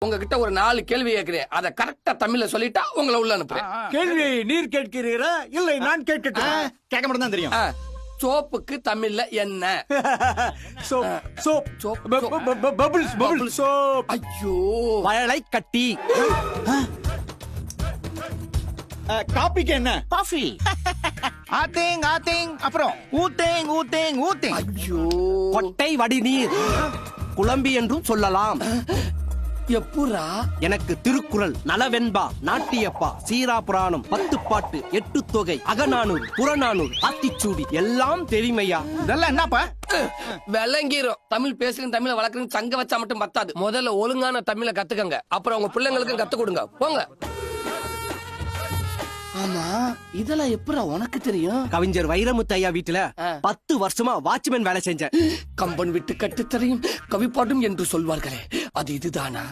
உங்ககிட்ட ஒரு 4 கேள்வி கேட்கிறேன். அதை கரெக்டா தமிழ்ல சொல்லிட்டா உங்களை உள்ள அனுப்புறேன். கேள்வியை நீர் கேட்கிறீரா இல்லை நான் கேட்கட்டுமா? கேட்க மட்டும் தான் தெரியும். சோப்புக்கு தமிழ்ல என்ன? Soap soap soap, bubbles bubbles soap. ஐயோ, வயலை கட்டி. காப்பிக்கு என்ன? காஃபி. ஆத்தேங் அப்புறம் ஊத்தேங். ஐயோ, கொட்டை வடிநீர். குழம்பி என்றும் சொல்லலாம். எப்புரா? எனக்கு திருக்குறள், நலவெண்பா, நாட்டியப்பா, சீரா புராணம், 10 பாட்டு, 8 தொகை, அகநானூறு, புறநானூறு, ஆத்திச்சூடி எல்லாம் தெரியுமையா. இதெல்லாம் என்னப்பா? விளங்கிரும். தமிழ் பேசுறேன், தமிழை வளர்க்குறேன் சங்க வச்சா மட்டும் பத்தாது. முதல்ல ஒழுங்கான தமிழை கத்துக்கங்க. அப்புறம் உங்க பிள்ளைங்களுக்கும் கத்து கொடுங்க. போங்க. ஆமா, இதெல்லாம் எப்பரா உனக்கு தெரியும்? கவிஞர் வைரமுத்தையா வீட்டுல 10 வருஷமா வாட்ச்மேன் வேலை செஞ்சேன். கம்பன் விட்டு கட்டு தெரியும் கவி பாடும் என்று சொல்வார்களே, அது இதுதானா?